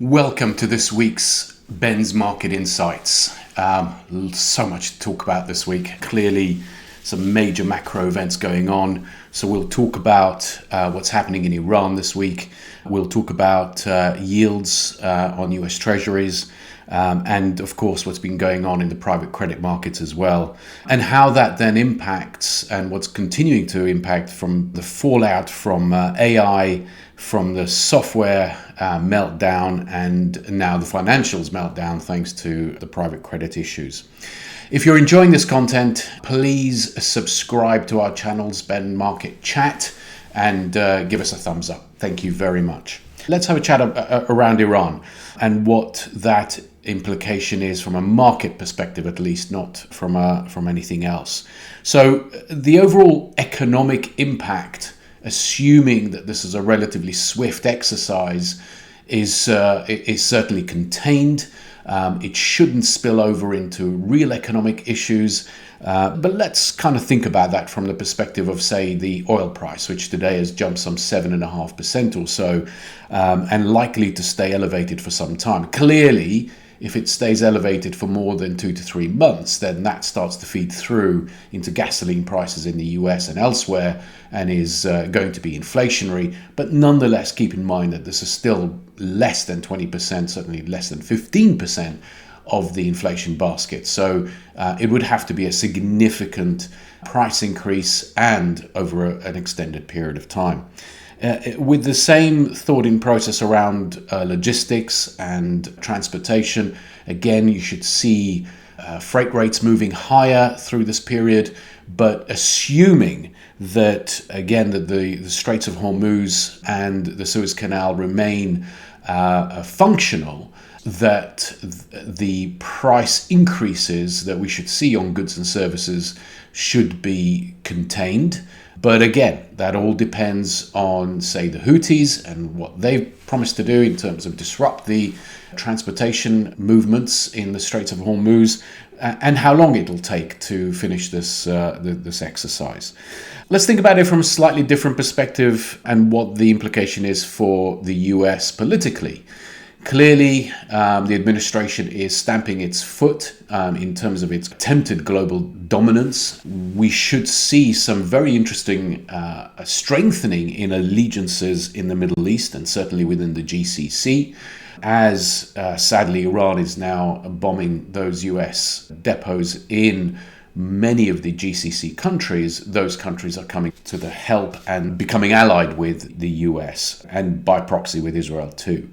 Welcome to this week's Ben's Market Insights. So much to talk about this week. Clearly, some major macro events going on. So we'll talk about what's happening in Iran this week. We'll talk about yields on US Treasuries. And of course, what's been going on in the private credit markets as well, and how that then impacts and what's continuing to impact from the fallout from AI, from the software meltdown, and now the financials meltdown thanks to the private credit issues. If you're enjoying this content, please subscribe to our channel's Ben Market Chat and give us a thumbs up. Thank you very much. Let's have a chat around Iran and what that implication is from a market perspective, at least, not from anything else. So the overall economic impact, assuming that this is a relatively swift exercise, is certainly contained. It shouldn't spill over into real economic issues. But let's kind of think about that from the perspective of, say, the oil price, which today has jumped some 7.5% or so, and likely to stay elevated for some time. Clearly, if it stays elevated for more than 2 to 3 months, then that starts to feed through into gasoline prices in the US and elsewhere, and is going to be inflationary. But nonetheless, keep in mind that this is still less than 20%, certainly less than 15% of the inflation basket. So it would have to be a significant price increase and over an extended period of time. With the same thought in process around logistics and transportation, again, you should see freight rates moving higher through this period, but assuming that, again, that the Straits of Hormuz and the Suez Canal remain functional, that the price increases that we should see on goods and services should be contained. But again, that all depends on, say, the Houthis and what they've promised to do in terms of disrupt the transportation movements in the Straits of Hormuz, and how long it'll take to finish this exercise. Let's think about it from a slightly different perspective and what the implication is for the US politically. Clearly, the administration is stamping its foot in terms of its attempted global dominance. We should see some very interesting strengthening in allegiances in the Middle East and certainly within the GCC, as sadly Iran is now bombing those US depots in many of the GCC countries. Those countries are coming to the help and becoming allied with the US, and by proxy with Israel too.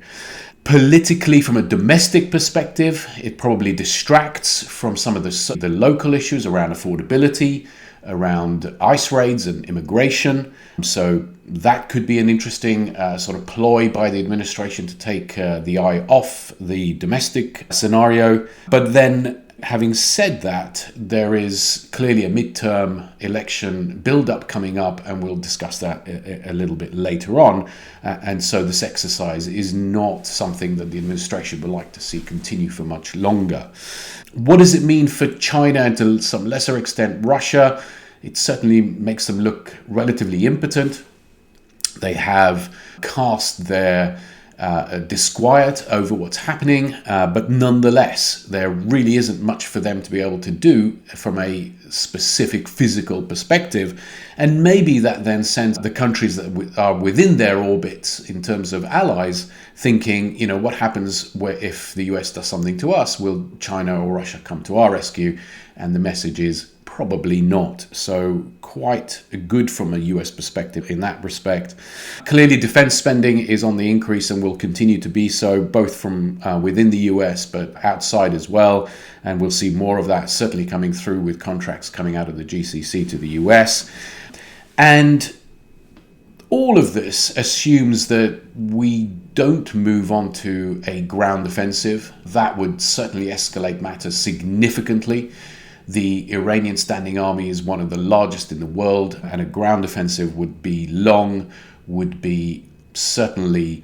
Politically, from a domestic perspective, it probably distracts from some of the local issues around affordability, around ICE raids and immigration. So that could be an interesting sort of ploy by the administration to take the eye off the domestic scenario. But then, having said that, there is clearly a midterm election build-up coming up, and we'll discuss that a little bit later on. And so this exercise is not something that the administration would like to see continue for much longer. What does it mean for China and to some lesser extent Russia? It certainly makes them look relatively impotent. They have cast their disquiet over what's happening, but nonetheless, there really isn't much for them to be able to do from a specific physical perspective. And maybe that then sends the countries that are within their orbits in terms of allies thinking, what happens if the US does something to us? Will China or Russia come to our rescue? And the message is probably not. So quite good from a US perspective in that respect. Clearly, defense spending is on the increase and will continue to be so, both from within the US but outside as well. And we'll see more of that certainly coming through with contracts coming out of the GCC to the US. And all of this assumes that we don't move on to a ground offensive. That would certainly escalate matters significantly. The Iranian standing army is one of the largest in the world, and a ground offensive would be long, would be certainly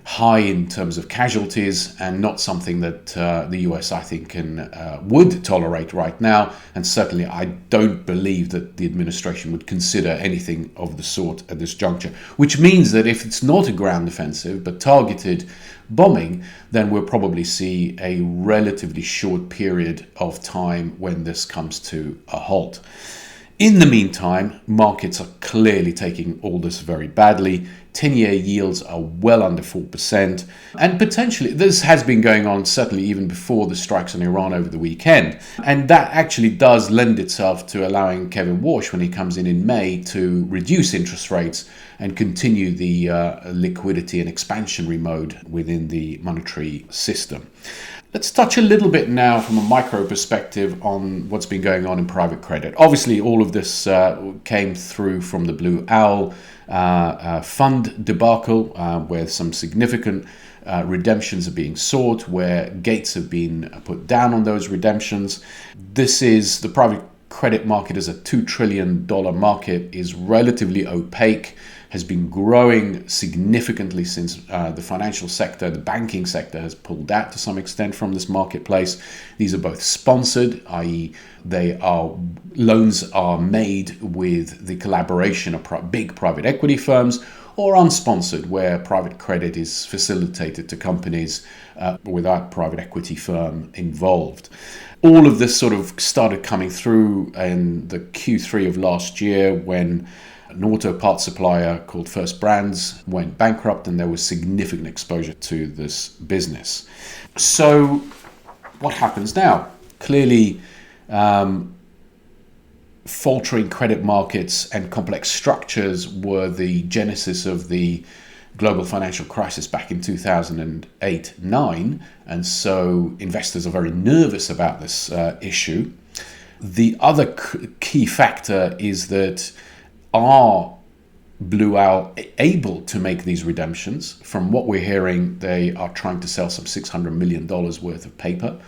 high in terms of casualties, and not something that the US, I think, would tolerate right now. And certainly I don't believe that the administration would consider anything of the sort at this juncture, which means that if it's not a ground offensive but targeted bombing, then we'll probably see a relatively short period of time when this comes to a halt. In the meantime, markets are clearly taking all this very badly. 10-year yields are well under 4%. And potentially, this has been going on certainly even before the strikes on Iran over the weekend. And that actually does lend itself to allowing Kevin Walsh, when he comes in May, to reduce interest rates and continue the liquidity and expansionary mode within the monetary system. Let's touch a little bit now from a micro perspective on what's been going on in private credit. Obviously, all of this came through from the Blue Owl fund debacle, where some significant redemptions are being sought, where gates have been put down on those redemptions. This is the private credit market as a $2 trillion market is relatively opaque, has been growing significantly since the financial sector, the banking sector has pulled out to some extent from this marketplace. These are both sponsored, i.e. loans are made with the collaboration of big private equity firms, or unsponsored, where private credit is facilitated to companies without private equity firm involved. All of this sort of started coming through in the Q3 of last year, when an auto parts supplier called First Brands went bankrupt, and there was significant exposure to this business. So what happens now? Clearly, faltering credit markets and complex structures were the genesis of the global financial crisis back in 2008-9, and so investors are very nervous about this issue. The other key factor is that, are Blue Owl able to make these redemptions? From what we're hearing, they are trying to sell some $600 million worth of paper,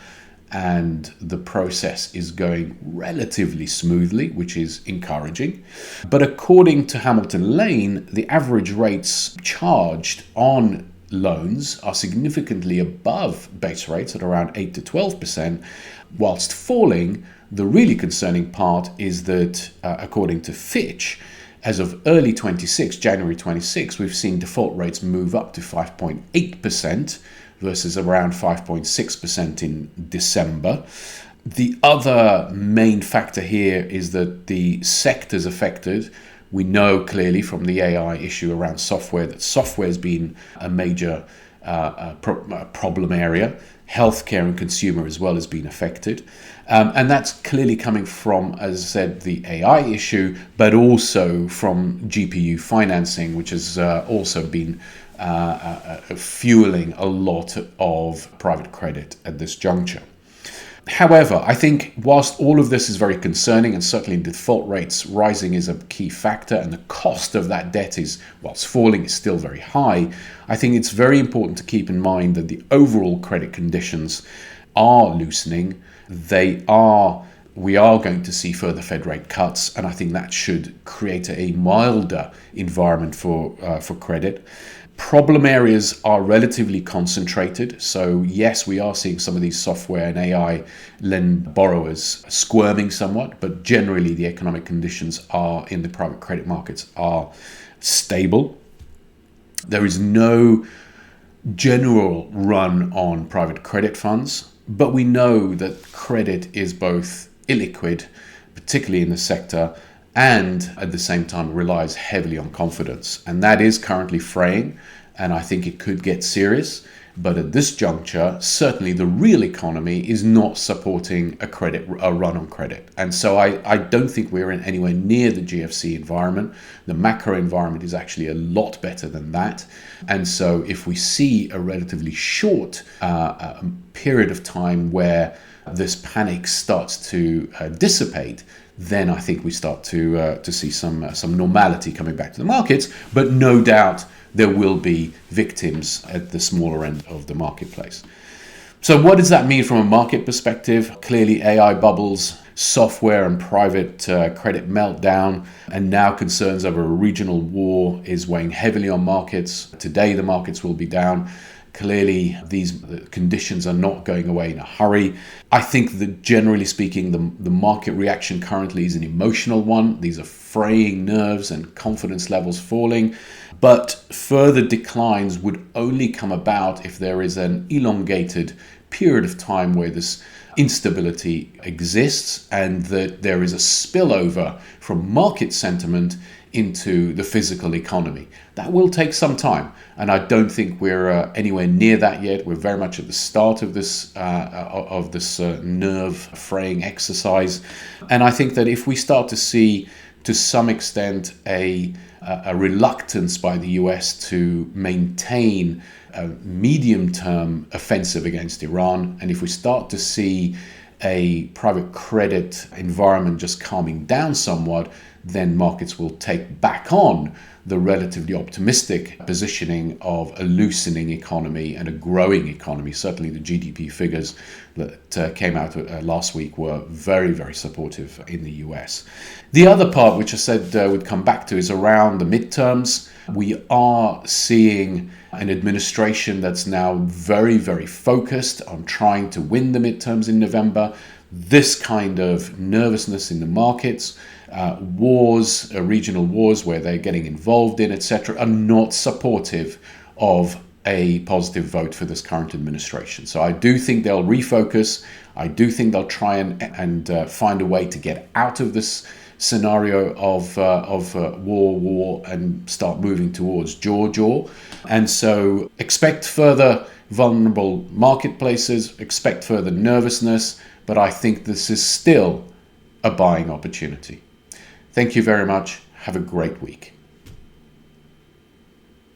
and the process is going relatively smoothly, which is encouraging. But according to Hamilton Lane, the average rates charged on loans are significantly above base rates at around 8 to 12%, whilst falling. The really concerning part is that, according to Fitch, as of early 26, January 26, we've seen default rates move up to 5.8% versus around 5.6% in December. The other main factor here is that the sectors affected, we know clearly from the AI issue around software, that software has been a major problem area. Healthcare and consumer as well has been affected. And that's clearly coming from, as I said, the AI issue, but also from GPU financing, which has also been fueling a lot of private credit at this juncture. However, I think whilst all of this is very concerning, and certainly default rates rising is a key factor, and the cost of that debt is, whilst falling, is still very high, I think it's very important to keep in mind that the overall credit conditions are loosening. We are going to see further Fed rate cuts, and I think that should create a milder environment for credit. Problem areas are relatively concentrated. So yes, we are seeing some of these software and AI lend borrowers squirming somewhat, but generally the economic conditions are in the private credit markets are stable. There is no general run on private credit funds, but we know that credit is both illiquid, particularly in the sector, and at the same time relies heavily on confidence. And that is currently fraying, and I think it could get serious. But at this juncture, certainly the real economy is not supporting a run on credit. And so I don't think we're in anywhere near the GFC environment. The macro environment is actually a lot better than that. And so if we see a relatively short period of time where this panic starts to dissipate, then I think we start to see some normality coming back to the markets. But no doubt there will be victims at the smaller end of the marketplace. So what does that mean from a market perspective? Clearly AI bubbles software and private credit meltdown, and now concerns over a regional war is weighing heavily on markets. Today, the markets will be down. Clearly, these conditions are not going away in a hurry. I think that generally speaking, the market reaction currently is an emotional one. These are fraying nerves and confidence levels falling. But further declines would only come about if there is an elongated period of time where this instability exists and that there is a spillover from market sentiment into the physical economy. That will take some time, and I don't think we're anywhere near that yet. We're very much at the start of this nerve fraying exercise, and I think that if we start to see, to some extent, a reluctance by the US to maintain a medium-term offensive against Iran, and if we start to see a private credit environment just calming down somewhat, then markets will take back on the relatively optimistic positioning of a loosening economy and a growing economy. Certainly the GDP figures that came out last week were very, very supportive in the US. The other part, which I said we'd come back to, is around the midterms. We are seeing an administration that's now very, very focused on trying to win the midterms in November. This kind of nervousness in the markets, wars, regional wars where they're getting involved in, etc., are not supportive of a positive vote for this current administration. So I do think they'll refocus. I do think they'll try and find a way to get out of this scenario of war, and start moving towards jaw. And so expect further vulnerable marketplaces, expect further nervousness, but I think this is still a buying opportunity. Thank you very much. Have a great week.